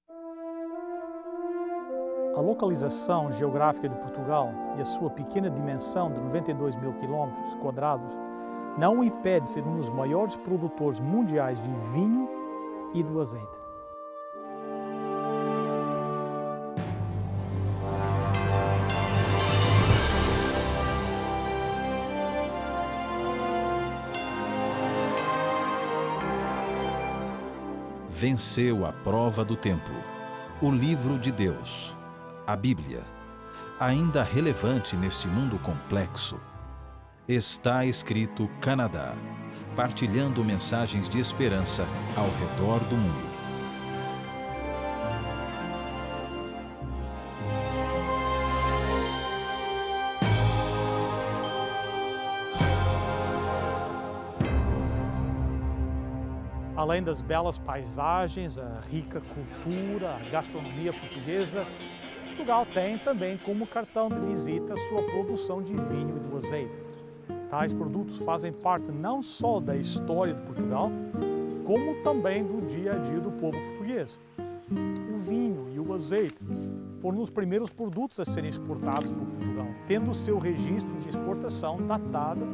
A localização geográfica de Portugal e a sua pequena dimensão de 92 mil quilômetros quadrados não o impede de ser um dos maiores produtores mundiais de vinho e do azeite. Venceu a prova do tempo. O livro de Deus, a Bíblia, ainda relevante neste mundo complexo. Está escrito Canadá, partilhando mensagens de esperança ao redor do mundo. Além das belas paisagens, a rica cultura, a gastronomia portuguesa, Portugal tem também como cartão de visita a sua produção de vinho e do azeite. Tais produtos fazem parte não só da história de Portugal, como também do dia a dia do povo português. O vinho e o azeite foram os primeiros produtos a serem exportados por Portugal, tendo o seu registro de exportação datado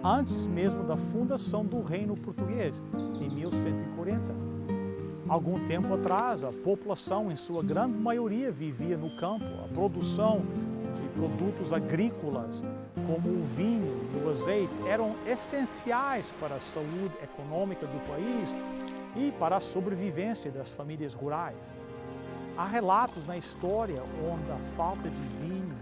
antes mesmo da fundação do Reino Português, em 1140. Algum tempo atrás, a população, em sua grande maioria, vivia no campo. A produção de produtos agrícolas, como o vinho e o azeite, eram essenciais para a saúde econômica do país e para a sobrevivência das famílias rurais. Há relatos na história onde a falta de vinho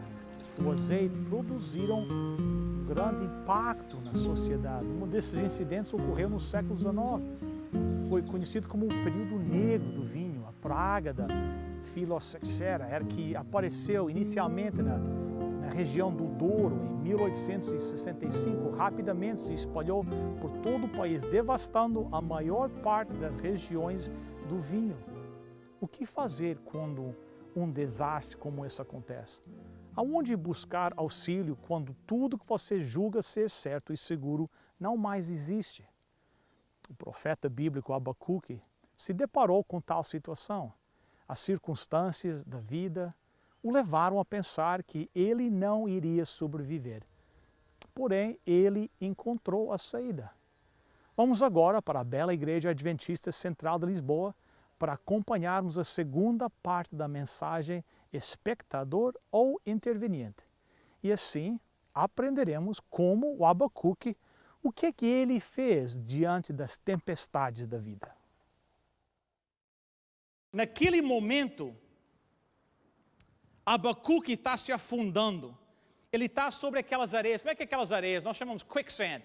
e o azeite produziram um grande impacto na sociedade. Um desses incidentes ocorreu no século XIX. Foi conhecido como o período negro do vinho, a praga da Filoxera, que apareceu inicialmente na região do Douro em 1865, rapidamente se espalhou por todo o país, devastando a maior parte das regiões do vinho. O que fazer quando um desastre como esse acontece? Aonde buscar auxílio quando tudo que você julga ser certo e seguro não mais existe? O profeta bíblico Abacuque se deparou com tal situação. As circunstâncias da vida o levaram a pensar que ele não iria sobreviver. Porém, ele encontrou a saída. Vamos agora para a bela Igreja Adventista Central de Lisboa para acompanharmos a segunda parte da mensagem Espectador ou Interveniente. E assim aprenderemos como o Abacuque, o que ele fez diante das tempestades da vida. Naquele momento, Abacuque está se afundando. Ele está sobre aquelas areias. Como é que é aquelas areias? Nós chamamos quicksand.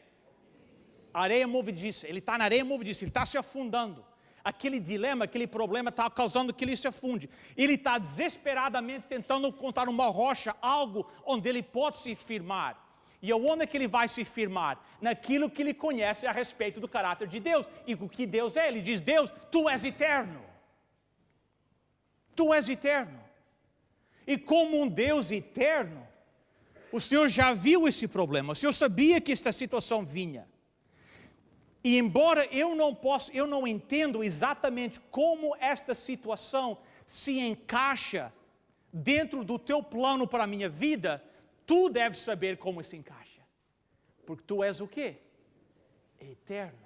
Areia movediça. Ele está na areia movediça, ele está se afundando. Aquele dilema, aquele problema está causando que ele se afunde. Ele está desesperadamente tentando encontrar uma rocha, algo onde ele pode se firmar. E onde é que ele vai se firmar? Naquilo que ele conhece a respeito do caráter de Deus. E o que Deus é? Ele diz: Deus, Tu és eterno. Tu és eterno. E como um Deus eterno, o Senhor já viu esse problema. O Senhor sabia que esta situação vinha. E embora eu não entendo exatamente como esta situação se encaixa dentro do teu plano para a minha vida, tu deves saber como se encaixa. Porque tu és o quê? Eterno.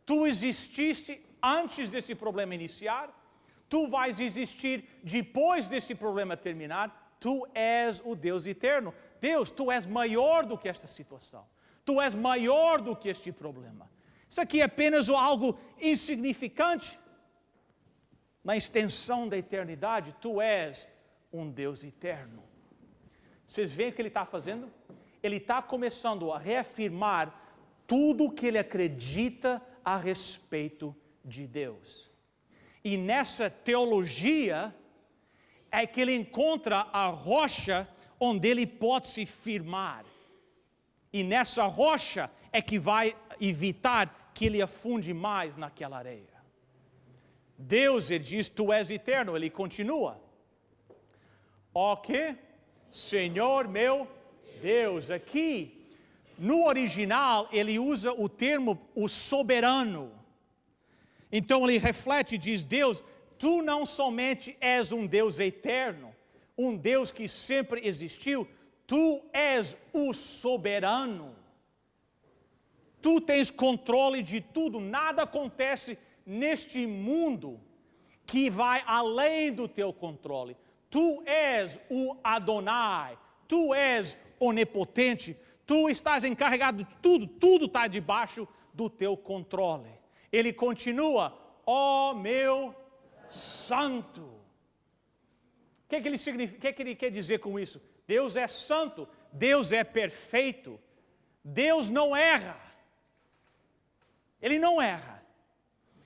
Tu exististe antes desse problema iniciar, tu vais existir depois desse problema terminar, tu és o Deus eterno. Deus, tu és maior do que esta situação. Tu és maior do que este problema. Isso aqui é apenas algo insignificante. Na extensão da eternidade, Tu és um Deus eterno. Vocês veem o que ele está fazendo? Ele está começando a reafirmar tudo o que ele acredita a respeito de Deus. E nessa teologia é que ele encontra a rocha onde ele pode se firmar. E nessa rocha é que vai evitar que ele afunde mais naquela areia. Deus, ele diz, Tu és eterno. Ele continua. Ok, Senhor meu Deus. Aqui, no original, ele usa o termo o soberano. Então ele reflete e diz: Deus, tu não somente és um Deus eterno, um Deus que sempre existiu, tu és o soberano. Tu tens controle de tudo, nada acontece neste mundo que vai além do teu controle. Tu és o Adonai, tu és onipotente, tu estás encarregado de tudo, tudo está debaixo do teu controle. Ele continua, ó meu santo. O que ele significa? O que ele quer dizer com isso? Deus é santo, Deus é perfeito, Deus não erra. Ele não erra.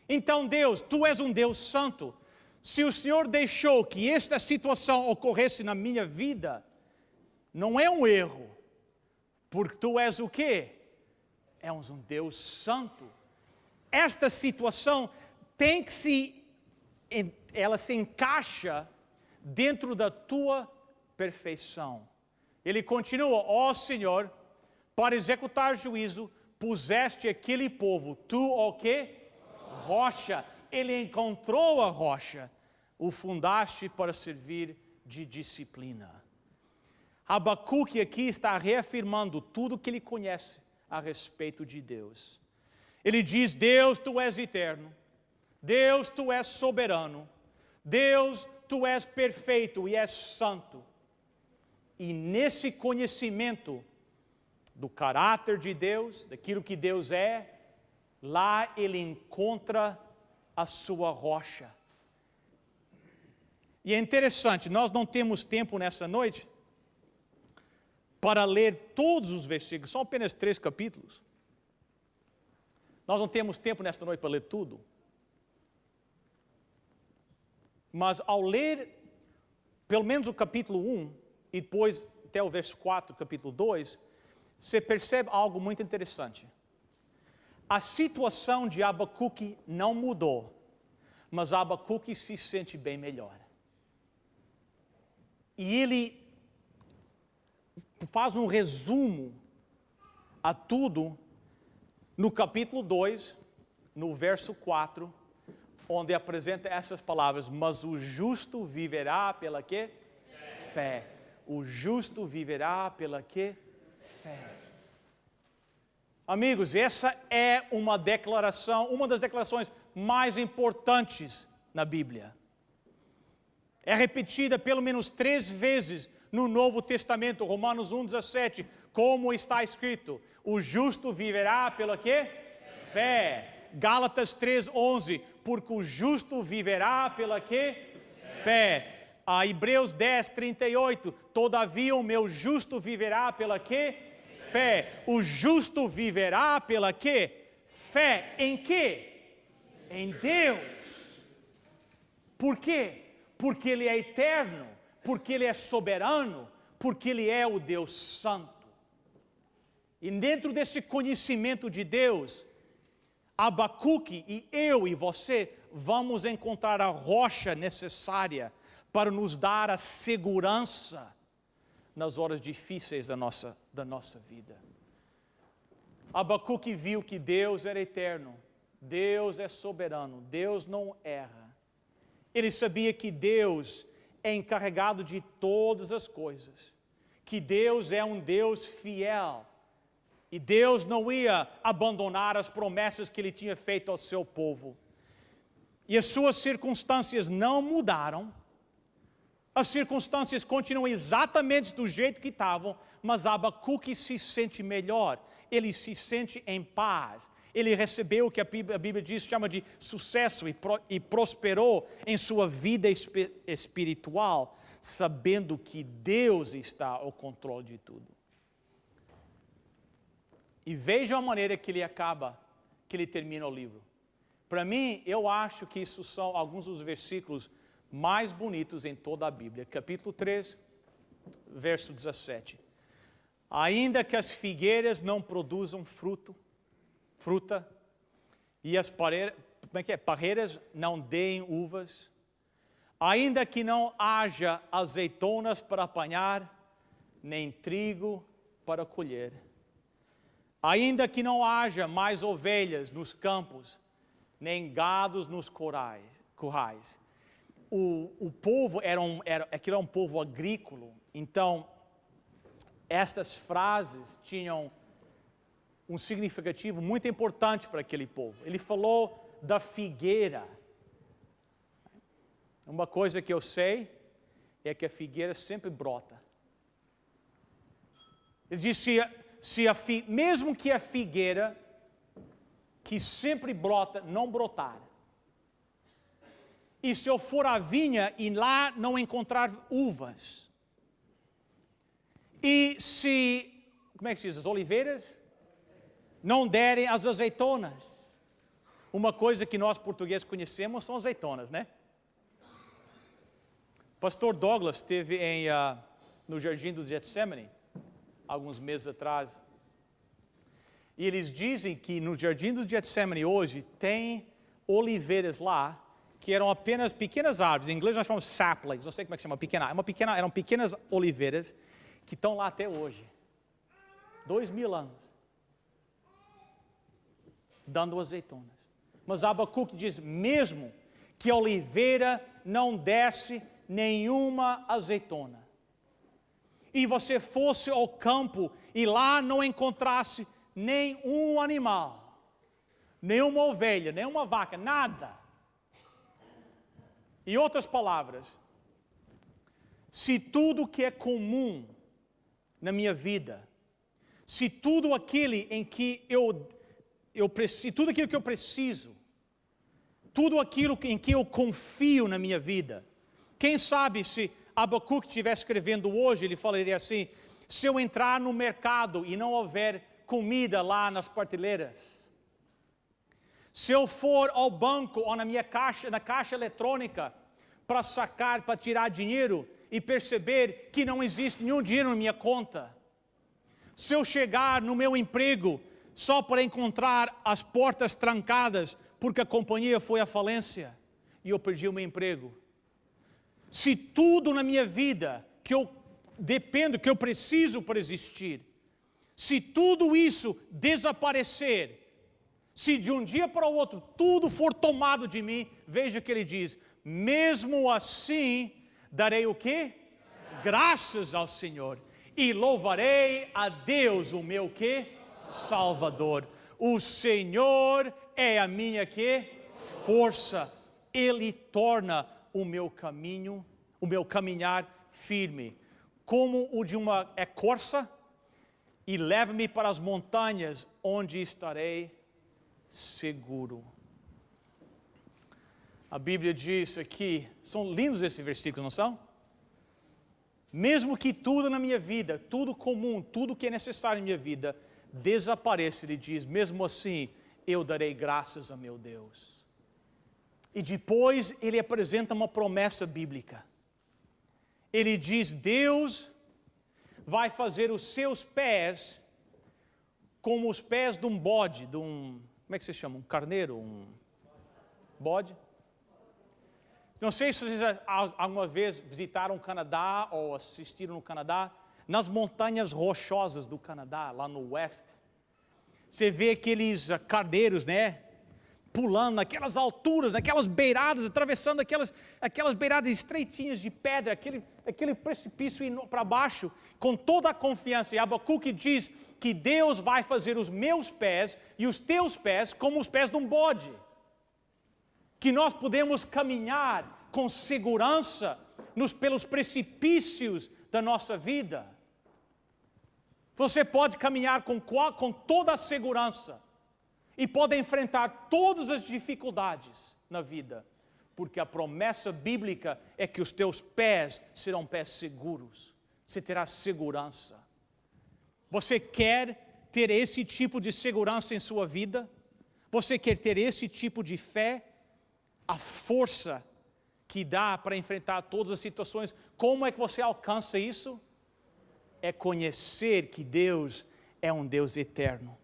Então Deus, tu és um Deus santo. Se o Senhor deixou que esta situação ocorresse na minha vida, não é um erro, porque tu és o quê? És um Deus santo. Esta situação tem que ela se encaixa dentro da tua perfeição. Ele continua, ó Senhor, para executar juízo, puseste aquele povo, tu o quê? Rocha. Ele encontrou a rocha, o fundaste para servir de disciplina. Abacuque aqui está reafirmando tudo que ele conhece a respeito de Deus. Ele diz, Deus, tu és eterno. Deus, tu és soberano. Deus, tu és perfeito e és santo. E nesse conhecimento do caráter de Deus, daquilo que Deus é, lá ele encontra a sua rocha. E é interessante, nós não temos tempo nessa noite para ler todos os versículos, são apenas 3 capítulos. Nós não temos tempo nesta noite para ler tudo. Mas ao ler pelo menos o capítulo 1 e depois até o verso 4, capítulo 2, você percebe algo muito interessante. A situação de Abacuque não mudou, mas Abacuque se sente bem melhor. E ele faz um resumo a tudo no capítulo 2, no verso 4, onde apresenta essas palavras, mas o justo viverá pela quê? Fé. O justo viverá pela quê? Fé. Amigos, essa é uma das declarações mais importantes na Bíblia. É repetida pelo menos 3 vezes no Novo Testamento, Romanos 1,17, como está escrito, o justo viverá pela quê? Fé. Gálatas 3,11, porque o justo viverá pela quê? Fé. Hebreus 10:38, todavia o meu justo viverá pela quê? Fé. O justo viverá pela quê? Fé. Em quê? Em Deus. Por quê? Porque Ele é eterno, porque Ele é soberano, porque Ele é o Deus santo. E dentro desse conhecimento de Deus, Abacuque e eu e você vamos encontrar a rocha necessária para nos dar a segurança nas horas difíceis da nossa vida. Abacuque viu que Deus era eterno, Deus é soberano, Deus não erra. Ele sabia que Deus é encarregado de todas as coisas, que Deus é um Deus fiel, e Deus não ia abandonar as promessas que Ele tinha feito ao seu povo. E as suas circunstâncias não mudaram, as circunstâncias continuam exatamente do jeito que estavam, mas Abacuque se sente melhor, ele se sente em paz. Ele recebeu o que a Bíblia diz, chama de sucesso e prosperou em sua vida espiritual, sabendo que Deus está ao controle de tudo. E veja a maneira que ele termina o livro. Para mim, eu acho que isso são alguns dos versículos mais bonitos em toda a Bíblia. Capítulo 3, verso 17. Ainda que as figueiras não produzam fruta, e as parreiras não deem uvas, ainda que não haja azeitonas para apanhar, nem trigo para colher, ainda que não haja mais ovelhas nos campos, nem gados nos currais, o povo aquilo era um povo agrícola, então estas frases tinham um significativo muito importante para aquele povo. Ele falou da figueira. Uma coisa que eu sei é que a figueira sempre brota. Ele disse, mesmo que a figueira, que sempre brota, não brotar. E se eu for à vinha e lá não encontrar uvas. E se, como é que se diz, as oliveiras não derem as azeitonas. Uma coisa que nós portugueses conhecemos são azeitonas, né? Pastor Douglas esteve no Jardim do Getsemane, alguns meses atrás. E eles dizem que no Jardim do Getsemane hoje tem oliveiras lá, que eram apenas pequenas árvores. Em inglês nós chamamos saplings, não sei como é que chama, eram pequenas oliveiras que estão lá até hoje. 2000 anos. Dando azeitonas. Mas Abacuque diz, mesmo que a oliveira não desse nenhuma azeitona, e você fosse ao campo e lá não encontrasse nenhum animal, nenhuma ovelha, nenhuma vaca, nada. Em outras palavras, se tudo que é comum na minha vida, se tudo aquilo em que tudo aquilo que eu preciso, tudo aquilo em que eu confio na minha vida, quem sabe se Abacuque estivesse escrevendo hoje, ele falaria assim, se eu entrar no mercado e não houver comida lá nas prateleiras, se eu for ao banco ou na caixa eletrônica para sacar, para tirar dinheiro e perceber que não existe nenhum dinheiro na minha conta, se eu chegar no meu emprego só para encontrar as portas trancadas porque a companhia foi à falência e eu perdi o meu emprego, se tudo na minha vida que eu dependo, que eu preciso para existir, se tudo isso desaparecer, se de um dia para o outro tudo for tomado de mim, veja o que ele diz, mesmo assim darei o quê? Graças ao Senhor e louvarei a Deus o meu quê? Salvador. O Senhor é a minha quê? Força. Ele torna o meu caminho, o meu caminhar firme, como o de uma corça, e leva-me para as montanhas, onde estarei seguro. A Bíblia diz aqui, são lindos esses versículos, não são? Mesmo que tudo na minha vida, tudo comum, tudo que é necessário na minha vida, desapareça, ele diz, mesmo assim, eu darei graças a meu Deus. E depois ele apresenta uma promessa bíblica. Ele diz, Deus vai fazer os seus pés como os pés de um bode, como é que se chama? Um carneiro? Um bode? Não sei se vocês alguma vez visitaram o Canadá ou assistiram no Canadá, nas montanhas rochosas do Canadá, lá no oeste. Você vê aqueles carneiros, né? Pulando naquelas alturas, naquelas beiradas, atravessando aquelas beiradas estreitinhas de pedra, aquele precipício indo para baixo, com toda a confiança. E Abacuque diz que Deus vai fazer os meus pés e os teus pés como os pés de um bode. Que nós podemos caminhar com segurança pelos precipícios da nossa vida. Você pode caminhar com toda a segurança e pode enfrentar todas as dificuldades na vida, porque a promessa bíblica é que os teus pés serão pés seguros. Você terá segurança. Você quer ter esse tipo de segurança em sua vida? Você quer ter esse tipo de fé? A força que dá para enfrentar todas as situações. Como é que você alcança isso? É conhecer que Deus é um Deus eterno.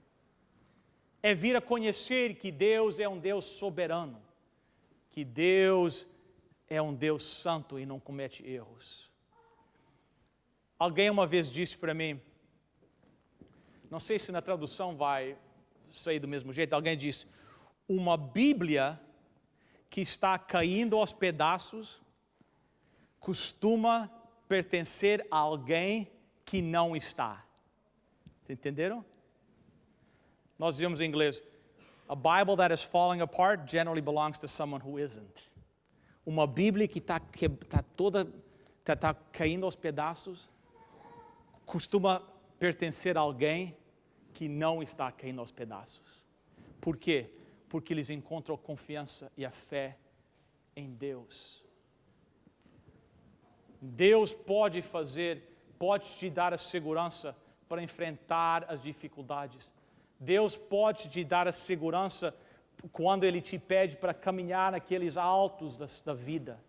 É vir a conhecer que Deus é um Deus soberano. Que Deus é um Deus santo e não comete erros. Alguém uma vez disse para mim, não sei se na tradução vai sair do mesmo jeito, alguém disse, uma Bíblia que está caindo aos pedaços costuma pertencer a alguém que não está. Vocês entenderam? Nós dizemos em inglês, a Bible that is falling apart generally belongs to someone who isn't. Uma Bíblia que está caindo aos pedaços costuma pertencer a alguém que não está caindo aos pedaços. Por quê? Porque eles encontram a confiança e a fé em Deus. Deus pode te dar a segurança para enfrentar as dificuldades. Deus pode te dar a segurança quando Ele te pede para caminhar naqueles altos da vida,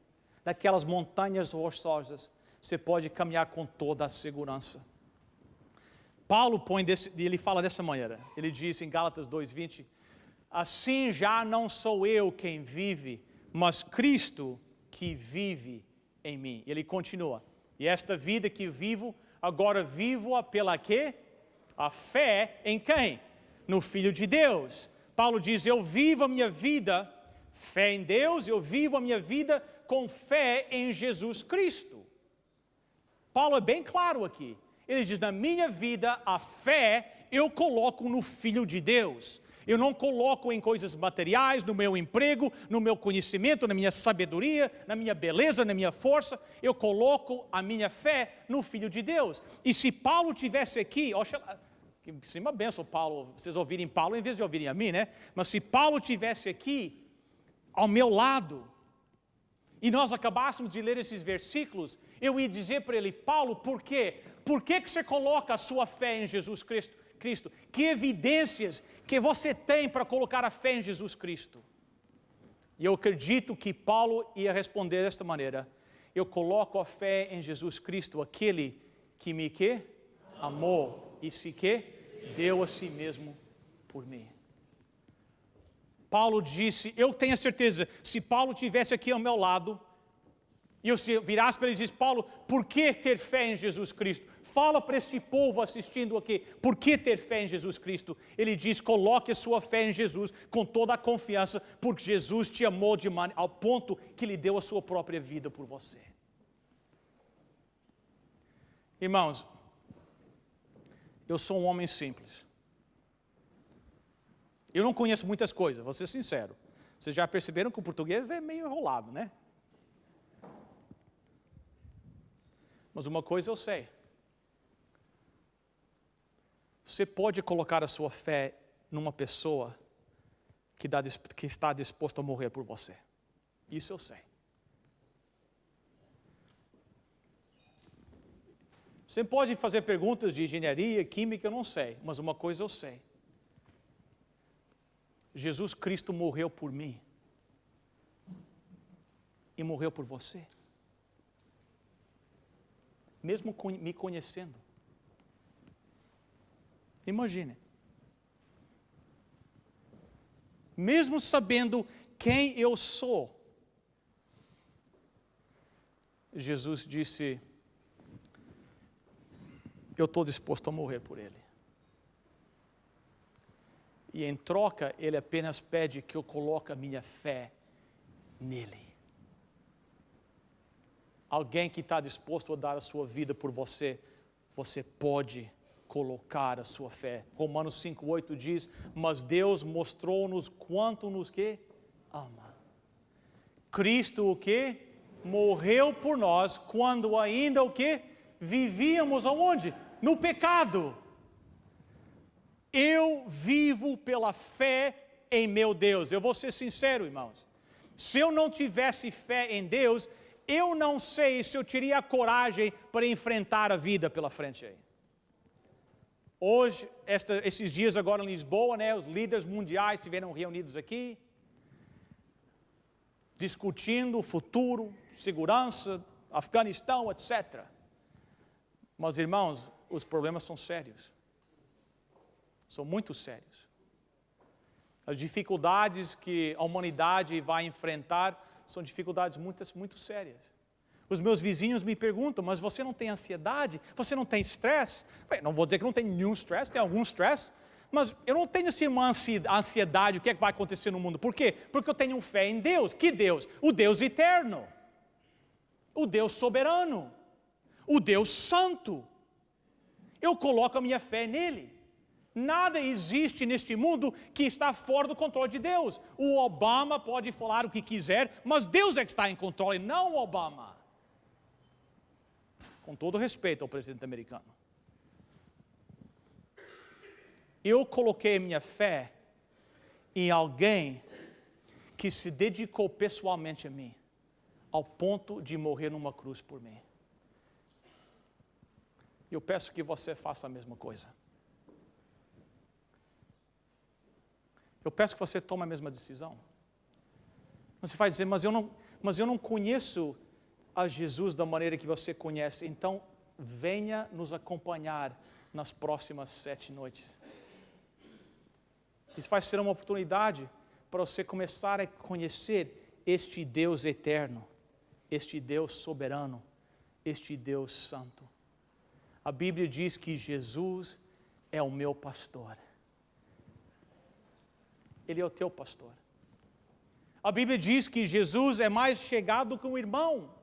naquelas montanhas rochosas. Você pode caminhar com toda a segurança. Paulo ele fala dessa maneira. Ele diz em Gálatas 2:20, assim já não sou eu quem vive, mas Cristo que vive em mim. Ele continua, e esta vida que vivo, agora vivo-a pela quê? A fé em quem? No Filho de Deus. Paulo diz, eu vivo a minha vida, fé em Deus, eu vivo a minha vida com fé em Jesus Cristo. Paulo é bem claro aqui. Ele diz, na minha vida, a fé eu coloco no Filho de Deus. Eu não coloco em coisas materiais, no meu emprego, no meu conhecimento, na minha sabedoria, na minha beleza, na minha força. Eu coloco a minha fé no Filho de Deus. E se Paulo tivesse aqui, que seria uma bênção, Paulo, vocês ouvirem Paulo em vez de ouvirem a mim, né? Mas se Paulo tivesse aqui, ao meu lado, e nós acabássemos de ler esses versículos, eu ia dizer para ele, Paulo, por quê? Por que você coloca a sua fé em Jesus Cristo? Que evidências que você tem para colocar a fé em Jesus Cristo? E eu acredito que Paulo ia responder desta maneira, eu coloco a fé em Jesus Cristo, aquele que me amou e se deu a si mesmo por mim. Paulo disse, eu tenho a certeza, se Paulo estivesse aqui ao meu lado, e eu virasse para ele e disse, Paulo, por que ter fé em Jesus Cristo? Fala para este povo assistindo aqui, por que ter fé em Jesus Cristo? Ele diz, coloque a sua fé em Jesus com toda a confiança, porque Jesus te amou ao ponto que lhe deu a sua própria vida por você. Irmãos, eu sou um homem simples. Eu não conheço muitas coisas, vou ser sincero. Vocês já perceberam que o português é meio enrolado, né? Mas uma coisa eu sei. Você pode colocar a sua fé numa pessoa que está disposta a morrer por você. Isso eu sei. Você pode fazer perguntas de engenharia, química, eu não sei. Mas uma coisa eu sei. Jesus Cristo morreu por mim. E morreu por você. Mesmo me conhecendo. Imagine. Mesmo sabendo quem eu sou, Jesus disse, eu estou disposto a morrer por ele. E em troca, ele apenas pede que eu coloque a minha fé nele. Alguém que está disposto a dar a sua vida por você, você pode colocar a sua fé. Romanos 5:8 diz, mas Deus mostrou-nos quanto nos ama. Cristo morreu por nós quando ainda vivíamos aonde? No pecado. Eu vivo pela fé em meu Deus. Eu vou ser sincero, irmãos. Se eu não tivesse fé em Deus, eu não sei se eu teria a coragem para enfrentar a vida pela frente aí. Hoje, esses dias agora em Lisboa, né, os líderes mundiais estiveram reunidos aqui, discutindo o futuro, segurança, Afeganistão, etc. Mas, irmãos, os problemas são sérios. São muito sérios. As dificuldades que a humanidade vai enfrentar são dificuldades muito sérias. Os meus vizinhos me perguntam, mas você não tem ansiedade? Você não tem estresse? Bem, não vou dizer que não tem nenhum estresse, tem algum estresse, mas eu não tenho assim uma ansiedade, o que é que vai acontecer no mundo. Por quê? Porque eu tenho fé em Deus. Que Deus? O Deus eterno. o Deus soberano, o Deus santo. Eu coloco a minha fé nele. Nada existe neste mundo que está fora do controle de Deus. O Obama pode falar o que quiser, mas Deus é que está em controle, não o Obama. Com todo respeito ao presidente americano. Eu coloquei minha fé em alguém que se dedicou pessoalmente a mim, ao ponto de morrer numa cruz por mim. Eu peço que você faça a mesma coisa. Eu peço que você tome a mesma decisão. Você vai dizer, mas eu não conheço a Jesus da maneira que você conhece. Então, venha nos acompanhar nas próximas 7 noites. Isso vai ser uma oportunidade para você começar a conhecer este Deus eterno, este Deus soberano, este Deus santo. A Bíblia diz que Jesus é o meu pastor. Ele é o teu pastor. A Bíblia diz que Jesus é mais chegado que um irmão.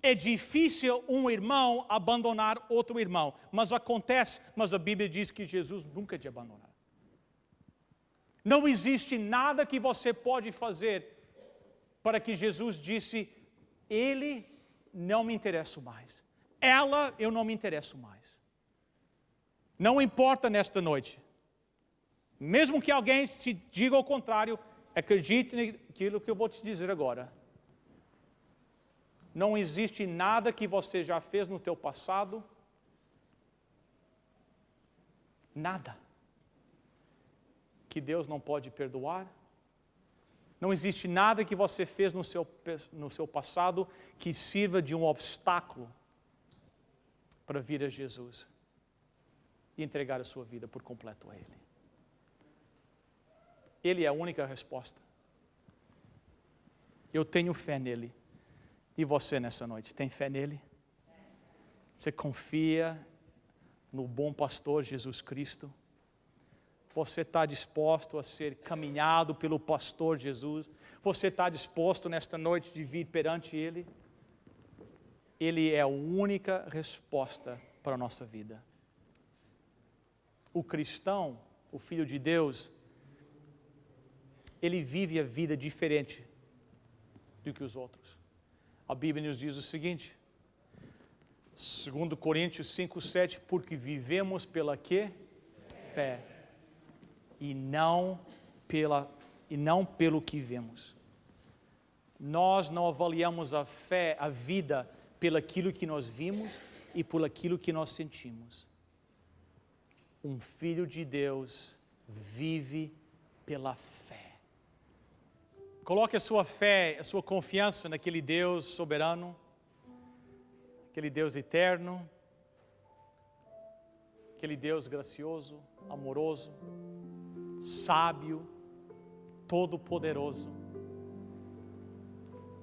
É difícil um irmão abandonar outro irmão, mas acontece, mas a Bíblia diz que Jesus nunca te abandonará. Não existe nada que você pode fazer para que Jesus disse, ele não me interessa mais. Ela, eu não me interesso mais. Não importa nesta noite. Mesmo que alguém te diga o contrário, acredite naquilo que eu vou te dizer agora. Não existe nada que você já fez no teu passado, nada, que Deus não pode perdoar. Não existe nada que você fez no seu passado que sirva de um obstáculo para vir a Jesus e entregar a sua vida por completo a Ele. Ele é a única resposta. Eu tenho fé nele. E você nessa noite, tem fé nele? Você confia no bom pastor Jesus Cristo? Você está disposto a ser caminhado pelo pastor Jesus? Você está disposto nesta noite de vir perante ele? Ele é a única resposta para a nossa vida. O cristão, o filho de Deus, ele vive a vida diferente do que os outros. A Bíblia nos diz o seguinte, 2 Coríntios 5:7, porque vivemos pela quê? Fé. E não pelo que vemos. Nós não avaliamos a fé, a vida, pelaquilo que nós vimos e por aquilo que nós sentimos. Um filho de Deus vive pela fé. Coloque a sua fé, a sua confiança naquele Deus soberano, aquele Deus eterno, aquele Deus gracioso, amoroso, sábio, todo-poderoso.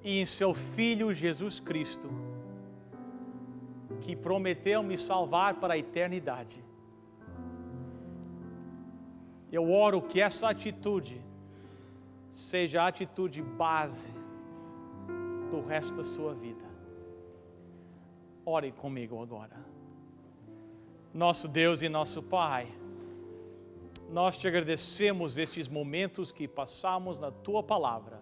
E em seu Filho Jesus Cristo, que prometeu me salvar para a eternidade. Eu oro que essa atitude seja a atitude base do resto da sua vida. Ore comigo agora. Nosso Deus e nosso Pai, nós te agradecemos estes momentos que passamos na Tua Palavra.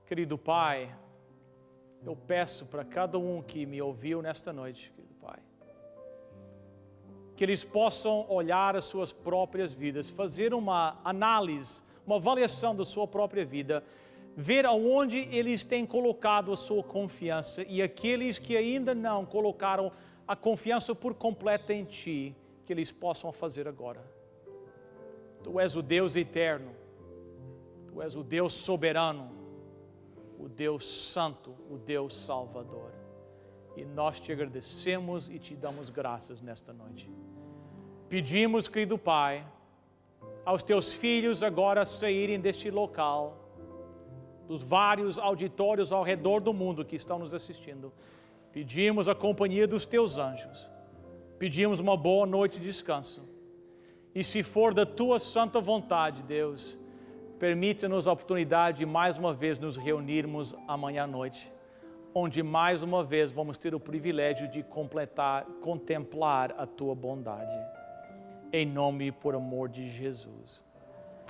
Querido Pai, eu peço para cada um que me ouviu nesta noite, querido Pai, que eles possam olhar as suas próprias vidas, fazer uma análise, uma avaliação da sua própria vida, ver aonde eles têm colocado a sua confiança e aqueles que ainda não colocaram a confiança por completa em Ti, que eles possam fazer agora. Tu és o Deus eterno, Tu és o Deus soberano, o Deus santo, o Deus salvador. E nós te agradecemos e te damos graças nesta noite. Pedimos, querido Pai, aos teus filhos agora saírem deste local, dos vários auditórios ao redor do mundo que estão nos assistindo. Pedimos a companhia dos teus anjos. Pedimos uma boa noite de descanso. E se for da tua santa vontade, Deus, Permite-nos a oportunidade de mais uma vez nos reunirmos amanhã à noite, onde mais uma vez vamos ter o privilégio de contemplar a Tua bondade. Em nome e por amor de Jesus.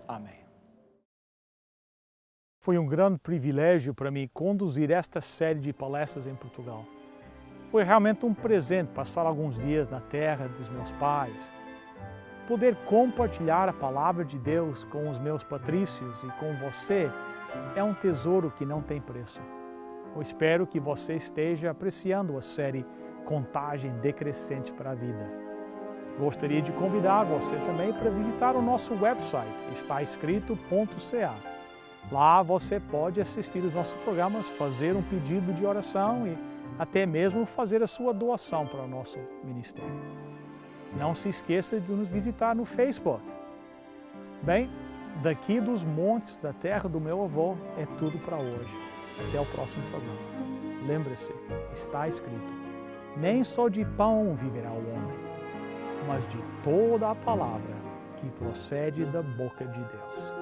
Amém. Foi um grande privilégio para mim conduzir esta série de palestras em Portugal. Foi realmente um presente passar alguns dias na terra dos meus pais, poder compartilhar a palavra de Deus com os meus patrícios e com você é um tesouro que não tem preço. Eu espero que você esteja apreciando a série Contagem Decrescente para a Vida. Gostaria de convidar você também para visitar o nosso website, estaescrito.ca. Lá você pode assistir os nossos programas, fazer um pedido de oração e até mesmo fazer a sua doação para o nosso ministério. Não se esqueça de nos visitar no Facebook. Bem, daqui dos montes da terra do meu avô é tudo para hoje. Até o próximo programa. Lembre-se, está escrito: nem só de pão viverá o homem, mas de toda a palavra que procede da boca de Deus.